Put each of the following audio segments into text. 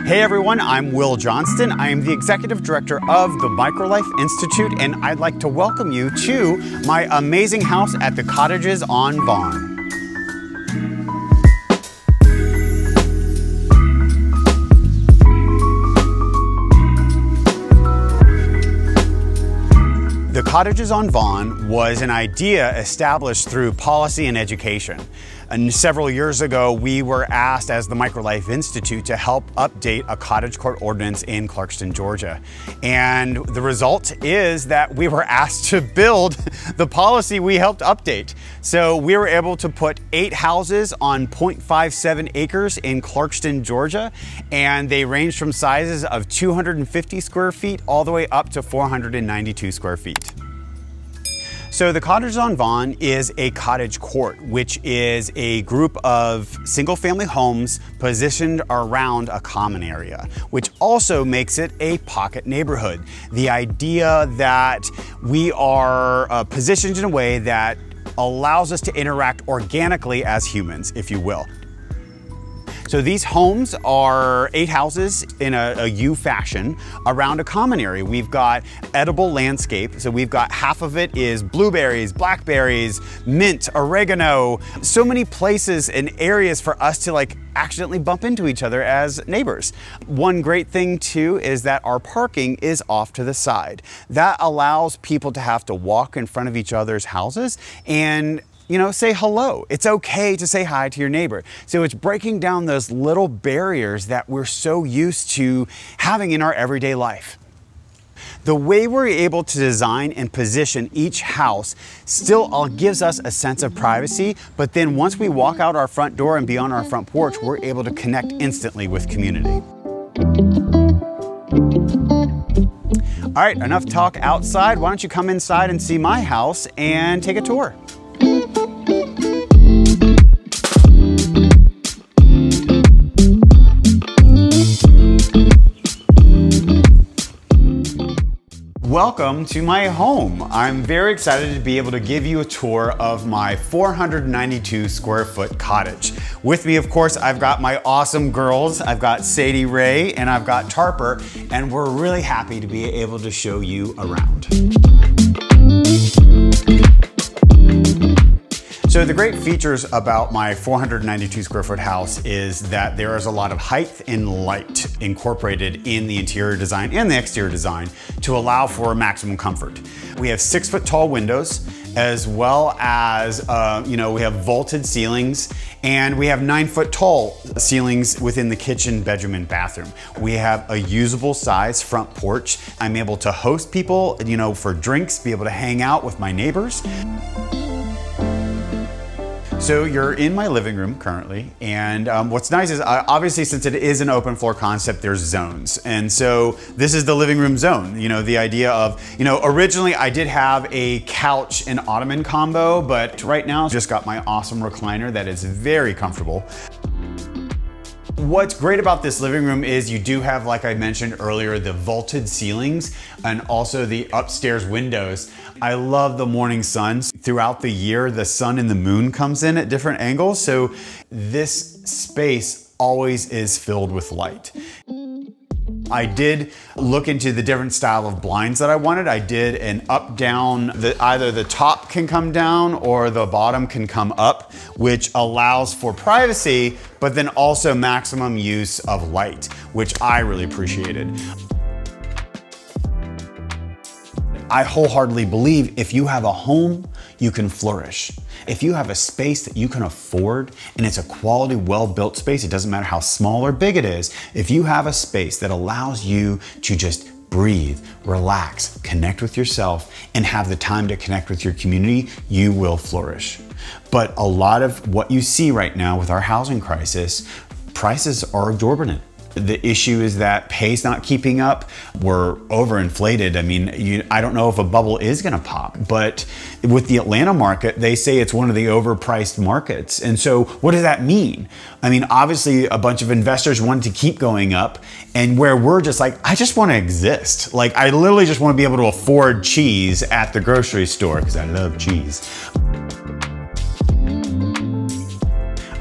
Hey everyone, I'm Will Johnston. I am the Executive Director of the MicroLife Institute, and I'd like to welcome you to my amazing house at the Cottages on Vaughn. The Cottages on Vaughn was an idea established through policy and education. And several years ago, we were asked as the MicroLife Institute to help update a cottage court ordinance in Clarkston, Georgia. And the result is that we were asked to build the policy we helped update. So we were able to put 8 houses on 0.57 acres in Clarkston, Georgia. And they range from sizes of 250 square feet all the way up to 492 square feet. So the Cottage on Vaughn is a cottage court, which is a group of single-family homes positioned around a common area, which also makes it a pocket neighborhood. The idea that we are positioned in a way that allows us to interact organically as humans, if you will. So these homes are 8 houses in a U fashion around a common area. We've got edible landscape. So we've got half of it is blueberries, blackberries, mint, oregano, so many places and areas for us to accidentally bump into each other as neighbors. One great thing too is that our parking is off to the side. That allows people to have to walk in front of each other's houses and say hello. It's okay to say hi to your neighbor. So it's breaking down those little barriers that we're so used to having in our everyday life. The way we're able to design and position each house still gives us a sense of privacy, but then once we walk out our front door and be on our front porch, we're able to connect instantly with community. All right, enough talk outside. Why don't you come inside and see my house and take a tour? Welcome to my home. I'm very excited to be able to give you a tour of my 492 square foot cottage. With me, of course, I've got my awesome girls. I've got Sadie Ray and I've got Tarper, and we're really happy to be able to show you around. So the great features about my 492 square foot house is that there is a lot of height and light incorporated in the interior design and the exterior design to allow for maximum comfort. We have 6-foot tall windows, as well as, we have vaulted ceilings, and we have 9-foot tall ceilings within the kitchen, bedroom, and bathroom. We have a usable size front porch. I'm able to host people, for drinks, be able to hang out with my neighbors. So you're in my living room currently, and what's nice is obviously since it is an open floor concept, there's zones. And so this is the living room zone. The idea of, originally I did have a couch and ottoman combo, but right now I've just got my awesome recliner that is very comfortable. What's great about this living room is you do have, like I mentioned earlier, the vaulted ceilings and also the upstairs windows. I love the morning sun. Throughout the year, the sun and the moon comes in at different angles, so this space always is filled with light. I did look into the different style of blinds that I wanted. I did an up-down, either the top can come down or the bottom can come up, which allows for privacy, but then also maximum use of light, which I really appreciated. I wholeheartedly believe if you have a home, you can flourish. If you have a space that you can afford and it's a quality, well-built space, it doesn't matter how small or big it is, if you have a space that allows you to just breathe, relax, connect with yourself, and have the time to connect with your community, you will flourish. But a lot of what you see right now with our housing crisis, prices are exorbitant. The issue is that pay's not keeping up. We're overinflated. I mean, I don't know if a bubble is gonna pop, but with the Atlanta market, they say it's one of the overpriced markets. And so what does that mean? I mean, obviously a bunch of investors want to keep going up, and where we're just like, I just wanna exist. I literally just wanna be able to afford cheese at the grocery store because I love cheese.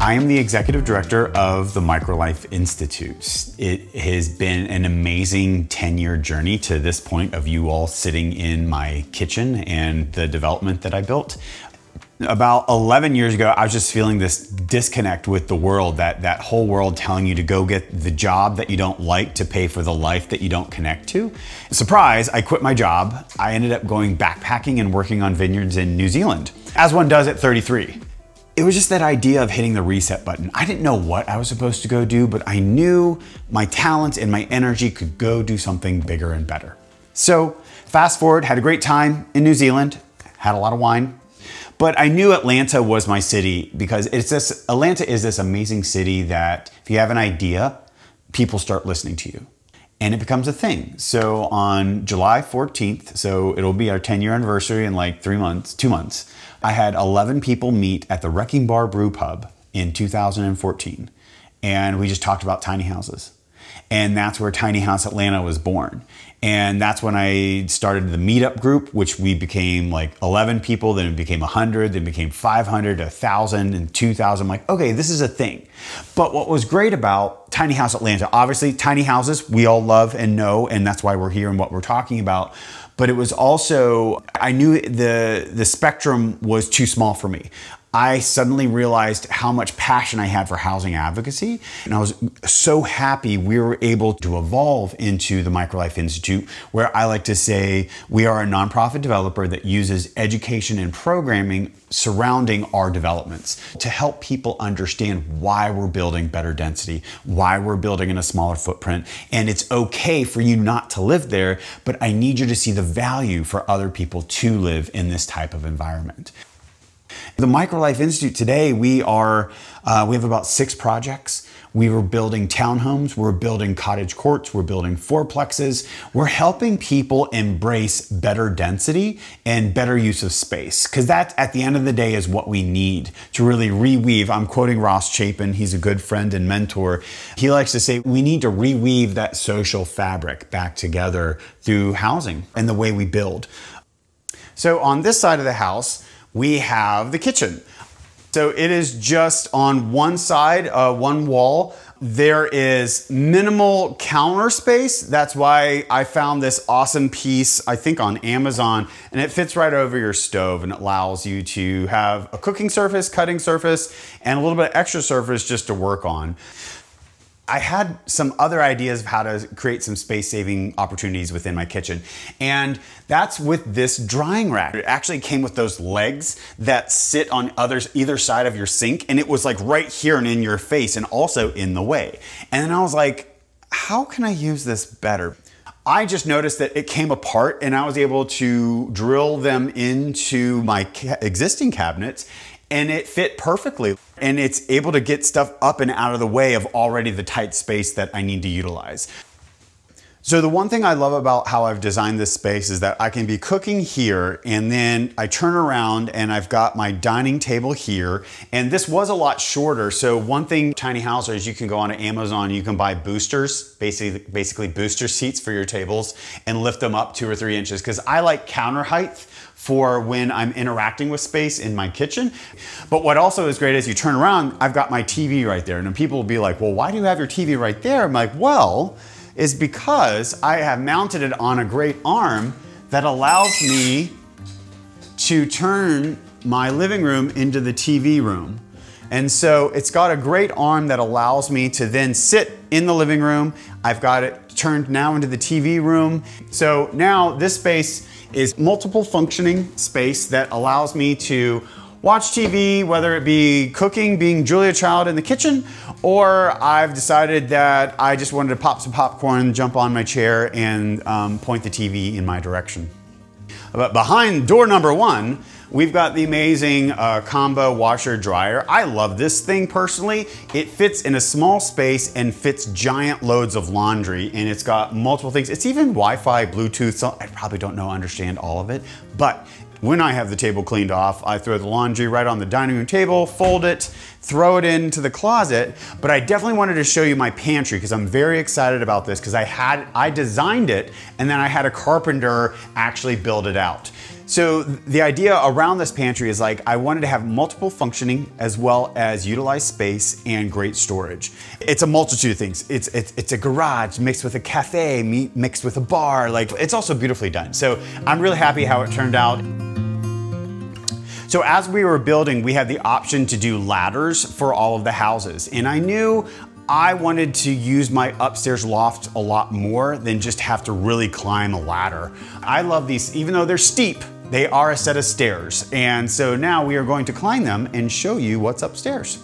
I am the executive director of the MicroLife Institute. It has been an amazing 10-year journey to this point of you all sitting in my kitchen and the development that I built. About 11 years ago, I was just feeling this disconnect with the world, that whole world telling you to go get the job that you don't like to pay for the life that you don't connect to. Surprise, I quit my job. I ended up going backpacking and working on vineyards in New Zealand, as one does at 33. It was just that idea of hitting the reset button. I didn't know what I was supposed to go do, but I knew my talents and my energy could go do something bigger and better. So fast forward, had a great time in New Zealand, had a lot of wine, but I knew Atlanta was my city because Atlanta is this amazing city that if you have an idea, people start listening to you and it becomes a thing. So on July 14th, so it'll be our 10-year anniversary in like 2 months, I had 11 people meet at the Wrecking Bar Brew Pub in 2014. And we just talked about tiny houses. And that's where Tiny House Atlanta was born. And that's when I started the meetup group, which we became like 11 people, then it became 100, then it became 500, 1,000, and 2,000. I'm like, okay, this is a thing. But what was great about Tiny House Atlanta, obviously tiny houses, we all love and know, and that's why we're here and what we're talking about. But it was also, I knew the spectrum was too small for me. I suddenly realized how much passion I had for housing advocacy. And I was so happy we were able to evolve into the MicroLife Institute, where I like to say we are a nonprofit developer that uses education and programming surrounding our developments to help people understand why we're building better density, why we're building in a smaller footprint. And it's okay for you not to live there, but I need you to see the value for other people to live in this type of environment. The MicroLife Institute today, we have about 6 projects. We were building townhomes, we're building cottage courts, we're building fourplexes. We're helping people embrace better density and better use of space, because that at the end of the day is what we need to really reweave. I'm quoting Ross Chapin, he's a good friend and mentor. He likes to say we need to reweave that social fabric back together through housing and the way we build. So on this side of the house, we have the kitchen. So it is just on one side, one wall. There is minimal counter space. That's why I found this awesome piece, I think on Amazon, and it fits right over your stove and it allows you to have a cooking surface, cutting surface, and a little bit of extra surface just to work on. I had some other ideas of how to create some space-saving opportunities within my kitchen. And that's with this drying rack. It actually came with those legs that sit on either side of your sink. And it was like right here and in your face and also in the way. And then I was like, how can I use this better? I just noticed that it came apart and I was able to drill them into my existing cabinets and it fit perfectly. And it's able to get stuff up and out of the way of already the tight space that I need to utilize. So the one thing I love about how I've designed this space is that I can be cooking here and then I turn around and I've got my dining table here. And this was a lot shorter. So one thing, tiny housers, you can go on to Amazon, you can buy boosters, basically booster seats for your tables and lift them up 2 or 3 inches. Because I like counter height for when I'm interacting with space in my kitchen. But what also is great is you turn around, I've got my TV right there. And then people will be like, well, why do you have your TV right there? I'm like, well, is because I have mounted it on a great arm that allows me to turn my living room into the TV room. And so it's got a great arm that allows me to then sit in the living room. I've got it turned now into the TV room. So now this space is multiple functioning space that allows me to watch TV, whether it be cooking, being Julia Child in the kitchen, or I've decided that I just wanted to pop some popcorn, jump on my chair, and point the TV in my direction. But behind door number 1, we've got the amazing combo washer dryer. I love this thing personally. It fits in a small space and fits giant loads of laundry, and it's got multiple things. It's even Wi-Fi, Bluetooth, so I probably don't understand all of it, but when I have the table cleaned off, I throw the laundry right on the dining room table, fold it, throw it into the closet. But I definitely wanted to show you my pantry because I'm very excited about this because I designed it and then I had a carpenter actually build it out. So the idea around this pantry is like, I wanted to have multiple functioning as well as utilized space and great storage. It's a multitude of things. It's a garage mixed with a cafe, mixed with a bar. Like, it's also beautifully done. So I'm really happy how it turned out. So as we were building, we had the option to do ladders for all of the houses. And I knew I wanted to use my upstairs loft a lot more than just have to really climb a ladder. I love these, even though they're steep, they are a set of stairs. And so now we are going to climb them and show you what's upstairs.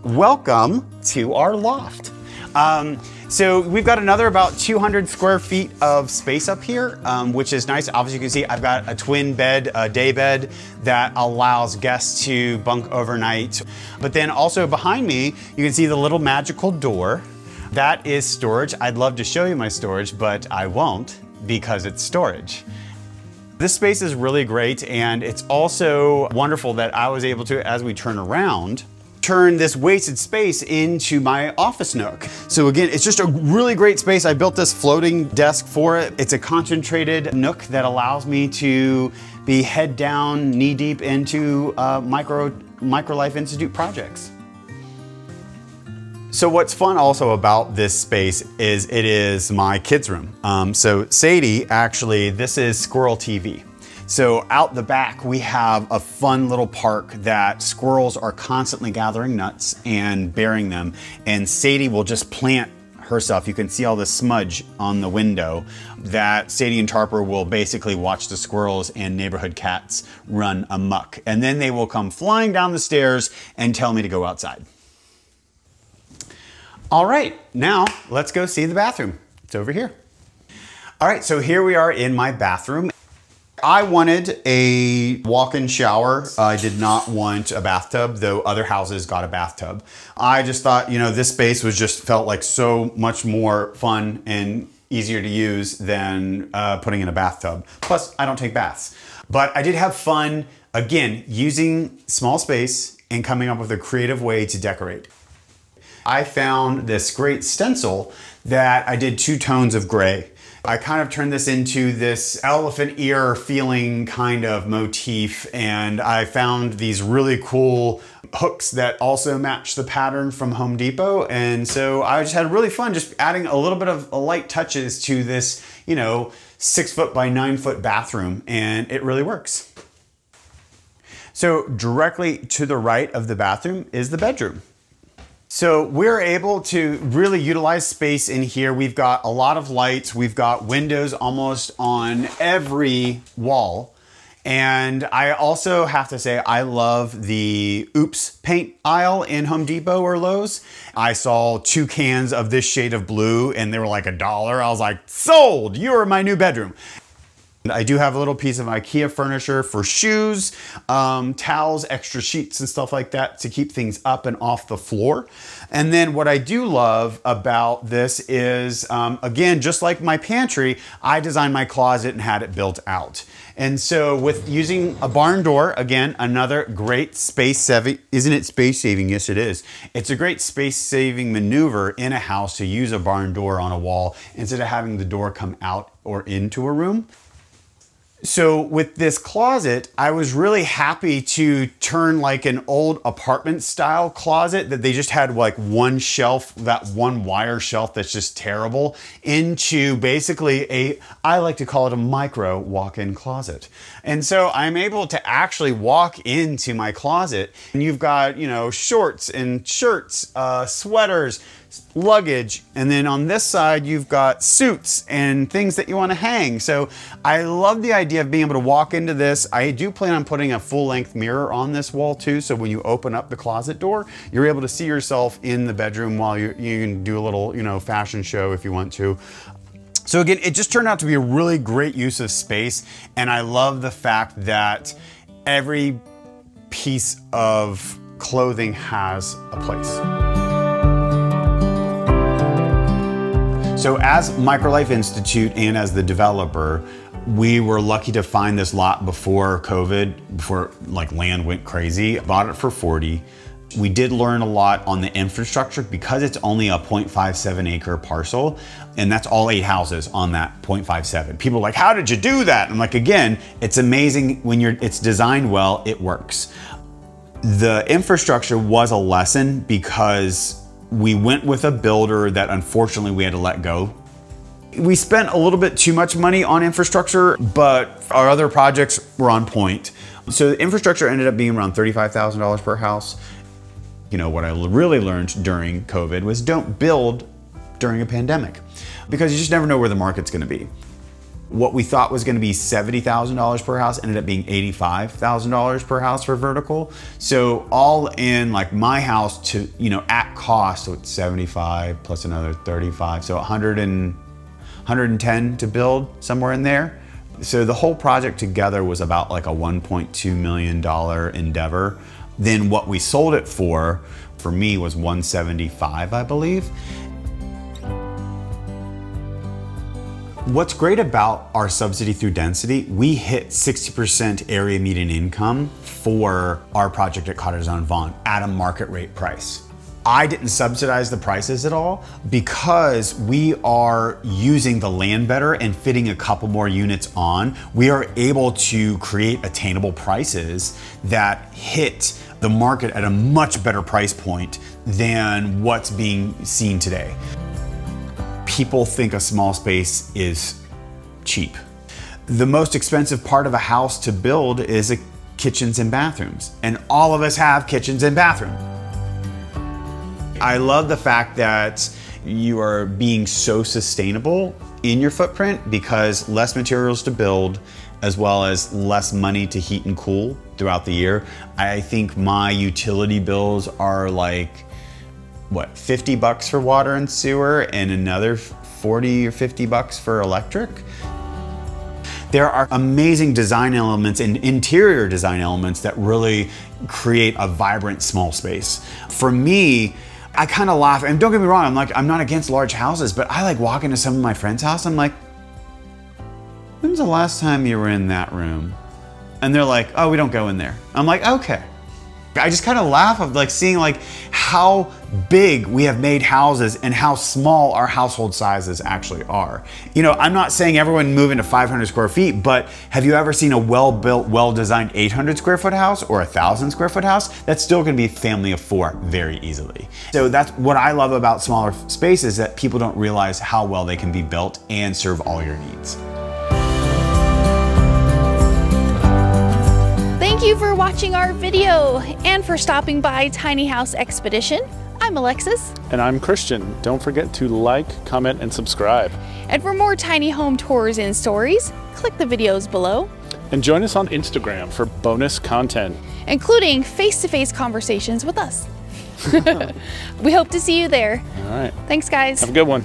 Welcome to our loft. So we've got another about 200 square feet of space up here, which is nice. Obviously you can see I've got a twin bed, a day bed that allows guests to bunk overnight. But then also behind me, you can see the little magical door. That is storage. I'd love to show you my storage, but I won't because it's storage. This space is really great, and it's also wonderful that I was able to, as we turn around, turn this wasted space into my office nook. So again, it's just a really great space. I built this floating desk for it. It's a concentrated nook that allows me to be head down, knee deep into MicroLife Institute projects. So what's fun also about this space is it is my kids' room. So Sadie, actually, this is Squirrel TV. So out the back, we have a fun little park that squirrels are constantly gathering nuts and bearing them. And Sadie will just plant herself. You can see all the smudge on the window that Sadie and Tarper will basically watch the squirrels and neighborhood cats run amok. And then they will come flying down the stairs and tell me to go outside. All right, now let's go see the bathroom. It's over here. All right, so here we are in my bathroom. I wanted a walk-in shower. I did not want a bathtub, though other houses got a bathtub. I just thought, you know, this space was just felt like so much more fun and easier to use than putting in a bathtub. Plus, I don't take baths. But I did have fun, again, using small space and coming up with a creative way to decorate. I found this great stencil that I did 2 tones of gray. I kind of turned this into this elephant ear feeling kind of motif, and I found these really cool hooks that also match the pattern from Home Depot. And so I just had really fun just adding a little bit of light touches to this, you know, 6 foot by 9 foot bathroom, and it really works. So directly to the right of the bathroom is the bedroom. So we're able to really utilize space in here. We've got a lot of lights. We've got windows almost on every wall. And I also have to say, I love the Oops paint aisle in Home Depot or Lowe's. I saw 2 cans of this shade of blue and they were like $1. I was like, sold, you're my new bedroom. I do have a little piece of IKEA furniture for shoes, towels, extra sheets and stuff like that to keep things up and off the floor. And then what I do love about this is, again, just like my pantry, I designed my closet and had it built out. And so with using a barn door, again, another great space saving, isn't it space saving? Yes, it is. It's a great space saving maneuver in a house to use a barn door on a wall instead of having the door come out or into a room. So with this closet, I was really happy to turn like an old apartment style closet that they just had like one shelf, that one wire shelf that's just terrible, into basically I like to call it a micro walk-in closet. And so I'm able to actually walk into my closet and you've got, you know, shorts and shirts, sweaters, luggage, and then on this side you've got suits and things that you want to hang. So I love the idea of being able to walk into this. I do plan on putting a full-length mirror on this wall too, so when you open up the closet door, you're able to see yourself in the bedroom while you can do a little, you know, fashion show if you want to. So again, it just turned out to be a really great use of space, and I love the fact that every piece of clothing has a place. So as MicroLife Institute and as the developer, we were lucky to find this lot before COVID, before like land went crazy. Bought it for $40. We did learn a lot on the infrastructure because it's only a 0.57 acre parcel, and that's all 8 houses on that 0.57. People are like, how did you do that? I'm like, again, it's amazing when it's designed well, it works. The infrastructure was a lesson because we went with a builder that unfortunately we had to let go. We spent a little bit too much money on infrastructure, but our other projects were on point. So the infrastructure ended up being around $35,000 per house. You know, what I really learned during COVID was don't build during a pandemic because you just never know where the market's gonna be. What we thought was gonna be $70,000 per house ended up being $85,000 per house for vertical. So all in, like my house to, you know, at cost, so it's 75 plus another 35, so 110 to build, somewhere in there. So the whole project together was about like a $1.2 million endeavor. Then what we sold it for me was $175, I believe. What's great about our subsidy through density, we hit 60% area median income for our project at Cottage on Vaughn at a market rate price. I didn't subsidize the prices at all because we are using the land better and fitting a couple more units on. We are able to create attainable prices that hit the market at a much better price point than what's being seen today. People think a small space is cheap. The most expensive part of a house to build is kitchens and bathrooms, and all of us have kitchens and bathrooms. I love the fact that you are being so sustainable in your footprint because less materials to build as well as less money to heat and cool throughout the year. I think my utility bills are like, what, 50 bucks for water and sewer and another 40 or 50 bucks for electric. There are amazing design elements and interior design elements that really create a vibrant small space. For me, I kind of laugh, and don't get me wrong, I'm not against large houses, but I like walk into some of my friends' house, I'm like, when's the last time you were in that room? And they're like, oh, we don't go in there. I'm like, okay. I just kind of laugh of like seeing like how big we have made houses and how small our household sizes actually are. You know, I'm not saying everyone move into 500 square feet, but have you ever seen a well-built, well-designed 800 square foot house or a 1,000 square foot house? That's still gonna be a family of 4 very easily. So that's what I love about smaller spaces, that people don't realize how well they can be built and serve all your needs. Thank you for watching our video and for stopping by Tiny House Expedition. I'm Alexis. And I'm Christian. Don't forget to like, comment, and subscribe. And for more tiny home tours and stories, click the videos below. And join us on Instagram for bonus content, including face-to-face conversations with us. We hope to see you there. All right. Thanks, guys. Have a good one.